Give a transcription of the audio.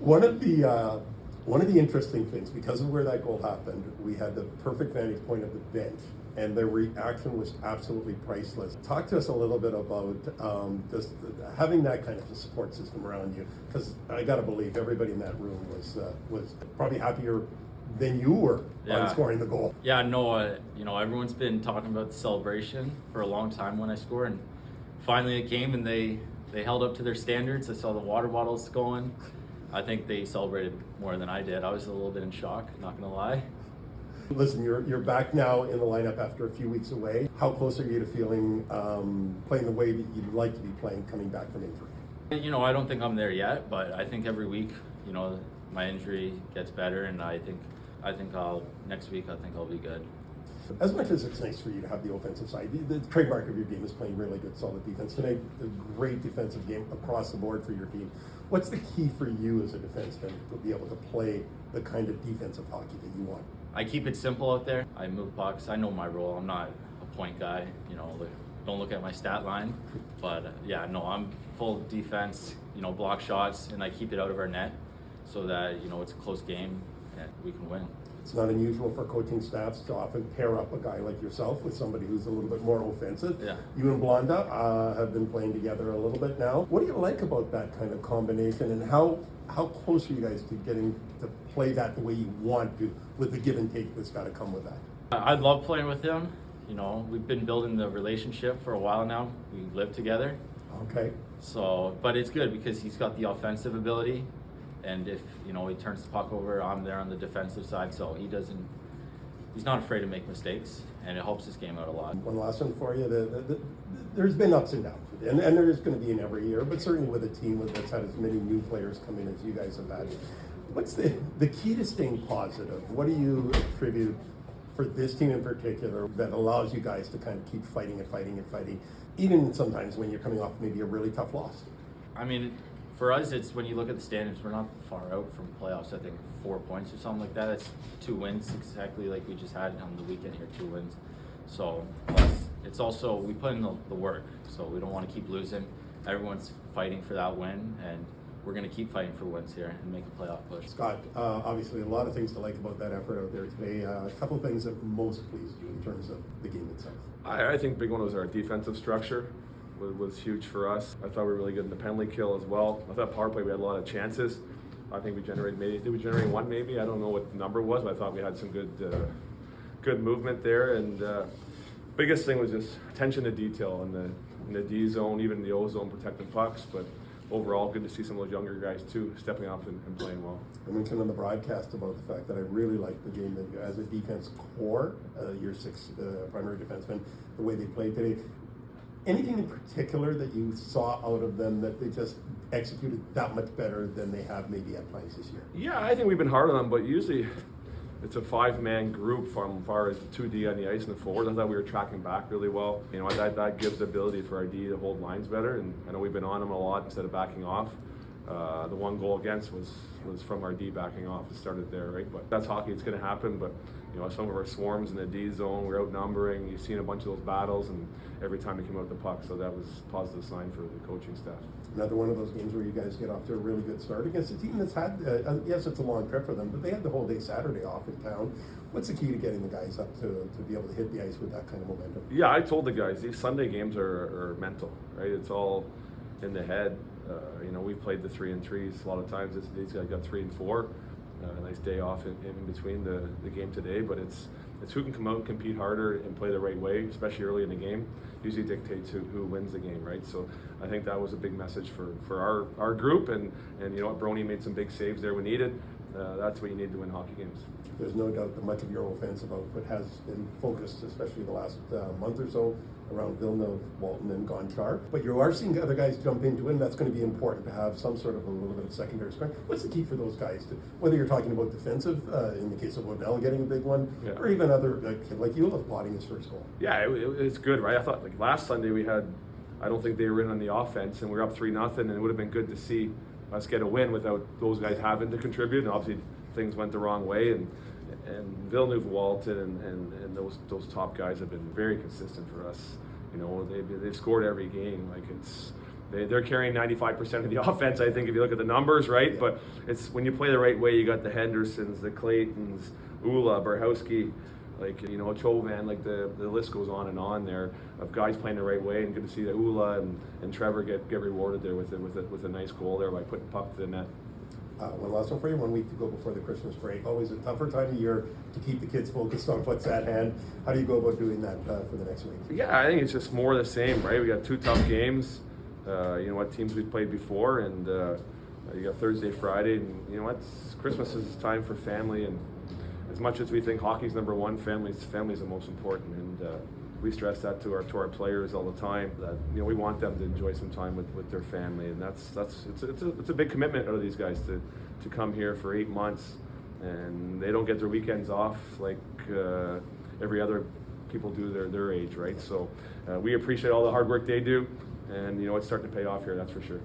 One of the interesting things, because of where that goal happened, we had the perfect vantage point of the bench, and their reaction was absolutely priceless. Talk to us a little bit about just having that kind of a support system around you, because I got to believe everybody in that room was probably happier than you were on scoring the goal. Yeah, no, everyone's been talking about the celebration for a long time when I score, and finally it came, and they held up to their standards. I saw the water bottles going. I think they celebrated more than I did. I was a little bit in shock, not gonna lie. Listen, you're back now in the lineup after a few weeks away. How close are you to feeling playing the way that you'd like to be playing coming back from injury? I don't think I'm there yet, but I think every week, my injury gets better, and I think next week I'll be good. As much as it's nice for you to have the offensive side, the trademark of your game is playing really good, solid defense. Tonight, a great defensive game across the board for your team. What's the key for you as a defenseman to be able to play the kind of defensive hockey that you want? I keep it simple out there. I move pucks. I know my role. I'm not a point guy. Don't look at my stat line. But I'm full defense. Block shots, and I keep it out of our net so that it's a close game and we can win. It's not unusual for coaching staffs to often pair up a guy like yourself with somebody who's a little bit more offensive. Yeah. You and Blonda have been playing together a little bit now. What do you like about that kind of combination, and how close are you guys to getting to play that the way you want to, with the give and take that's got to come with that? I love playing with him. We've been building the relationship for a while now. We live together. Okay. But it's good because he's got the offensive ability. And if he turns the puck over, I'm there on the defensive side, so he's not afraid to make mistakes, and it helps his game out a lot. One last one for you. There's been ups and downs, and there is going to be in every year, but certainly with a team that's had as many new players come in as you guys have had. What's the key to staying positive? What do you attribute for this team in particular that allows you guys to kind of keep fighting and fighting and fighting, even sometimes when you're coming off maybe a really tough loss? For us, it's when you look at the standings, we're not far out from playoffs. I think 4 points or something like that. It's 2 wins, exactly like we just had on the weekend here, 2 wins. So plus, it's also, we put in the work, so we don't want to keep losing. Everyone's fighting for that win, and we're going to keep fighting for wins here and make a playoff push. Scott, obviously a lot of things to like about that effort out there today. A couple of things that most pleased you in terms of the game itself. I think big one was our defensive structure. Was huge for us. I thought we were really good in the penalty kill as well. I thought power play we had a lot of chances. I think we generated did we generate one maybe? I don't know what the number was, but I thought we had some good movement there. And biggest thing was just attention to detail in the D zone, even in the O zone, protecting pucks. But overall, good to see some of those younger guys too stepping up and playing well. I mentioned on the broadcast about the fact that I really liked the game that as a defense core, your 6 primary defensemen, the way they played today. Anything in particular that you saw out of them that they just executed that much better than they have maybe at times this year? Yeah, I think we've been hard on them, but usually it's a 5-man group from far as the 2D on the ice and the forwards. I thought we were tracking back really well. That gives the ability for our D to hold lines better, and I know we've been on them a lot instead of backing off. The one goal against was from our D backing off. It started there, right? But that's hockey. It's going to happen. But some of our swarms in the D zone, we're outnumbering. You've seen a bunch of those battles, and every time we came out with the puck, so that was a positive sign for the coaching staff. Another one of those games where you guys get off to a really good start against a team that's had, yes, it's a long trip for them, but they had the whole day Saturday off in town. What's the key to getting the guys up to be able to hit the ice with that kind of momentum? Yeah, I told the guys these Sunday games are mental, right? It's all in the head. We've played the 3-3s a lot of times. These guys got 3 and 4. A nice day off in between the game today, but it's who can come out and compete harder and play the right way, especially early in the game, usually dictates who wins the game, right? So I think that was a big message for our group, and Brony made some big saves there when needed. That's what you need to win hockey games. There's no doubt that much of your offensive output has been focused, especially the last month or so, around Villeneuve, Walton, and Gonchar. But you are seeing other guys jump into it, and that's going to be important to have some sort of a little bit of secondary strength. What's the key for those guys to, whether you're talking about defensive, in the case of Odell getting a big one, or even other, like Ulif potting his first goal? Yeah, it's good, right? I thought last Sunday I don't think they were in on the offense, and we were up 3-0, and it would have been good to see us get a win without those guys having to contribute. And obviously things went the wrong way, and Villeneuve, Walton, and those top guys have been very consistent for us. They've scored every game. they're carrying 95% of the offense, I think, if you look at the numbers, right? Yeah. But it's when you play the right way, you got the Hendersons, the Claytons, Ula, Berhowski, like, you know, Chovan, like the list goes on and on there of guys playing the right way, and good to see that Ula and Trevor get rewarded there with a nice goal there by putting puck to the net. One last one for you. 1 week to go before the Christmas break. Always a tougher time of year to keep the kids focused on what's at hand. How do you go about doing that for the next week? Yeah, I think it's just more of the same, right? We got 2 tough games. You know what, teams we've played before, and you got Thursday, Friday, and you know what, Christmas is time for family, and as much as we think hockey's number one, family's the most important, and we stress that to our players all the time, that you know we want them to enjoy some time with their family, and it's a big commitment out of these guys to come here for 8 months, and they don't get their weekends off like every other people do their age, right? So we appreciate all the hard work they do, and you know it's starting to pay off here, that's for sure.